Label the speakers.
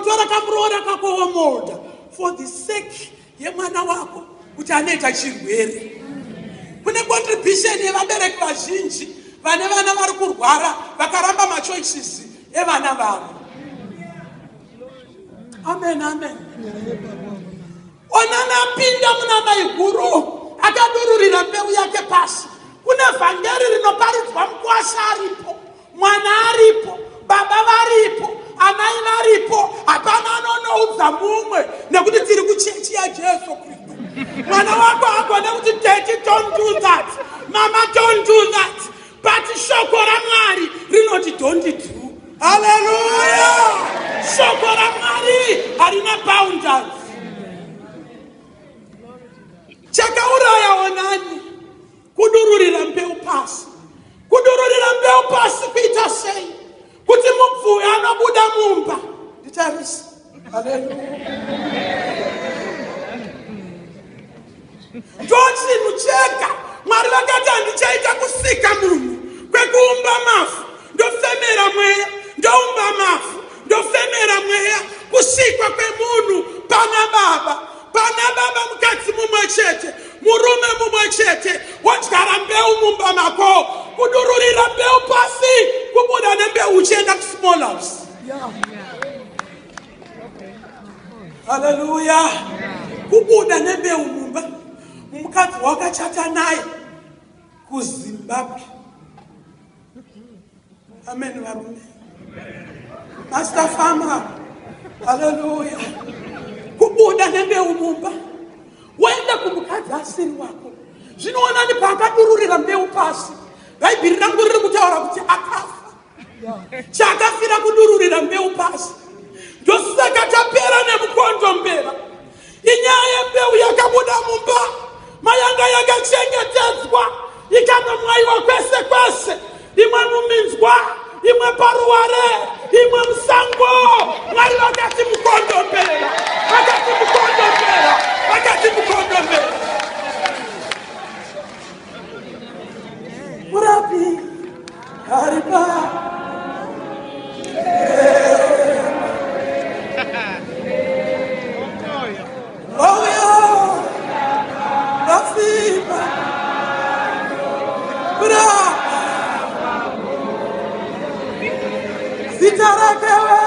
Speaker 1: unotora kamuroora kako womolda for the sake yemwana wako kuti anoita chirwere. Kune contribution yevabereki vazhinji vane vana vari kurwara vakaramba machoices evana vavo. Amen, amen. Onana apinda muna mai guru akadururira mbeu yake pasi. Kune vhangeri rinoparidzwa mukwasha aripo, mwana aripo, baba varipo, amai varipo, hapana anonoudza mumwe nekuti tiri kuchechi yaJesu Kristu. Mwana wako agone kuti daddy don't do that, mama don't do that, but shoko raMwari rinoti don't do. Hallelujah! Shoko raMwari harina boundaries. Chakauraya onani kudururira mbeu pasi. Kudururira mbeu pasi kuita sei kuti mupfuuri anobuda mumba. Nditarisa. Hallelujah. Ndochinhu chega Mwari vakati handichaita kusika munhu kwekuumba mafu ndofemera mweya, ndoumba mafu ndofemera mweya. Kusikwa kwemunhu pana baba mukadzi mumwe chete, murume mumwe chete, wodyara mbeu mumba mako. Kudururira mbeu pasi kubuda nembeu uchienda kusmall house. Hallelujah. Kubuda nembeu mumba. Mukadzi wakachata naye kuZimbabwe. Amen varume. Master farmer. Hallelujah. Kubuda nembeu mumba. Waenda kumukadzi asiri wako. Zvinoona ni pakadururira mbeu pasi. Bhaibheri rangu riri kutaura kuti akafa. Chakafira kudururira mbeu pasi. Ndosaka tapera nemukondombera. Inyaya yembeu yakabuda mumba. Mayanga yakachengetedzwa. Ikanomwaiwa kwese kwese. Imwe muminzwa, imwe paruware, imwe musango. Mwari vakati mukondombera. Vakati mukondombera. Vakati mukondombera. Murabi haripa. Oh yeah. Rafiba. Bra. Zitarake.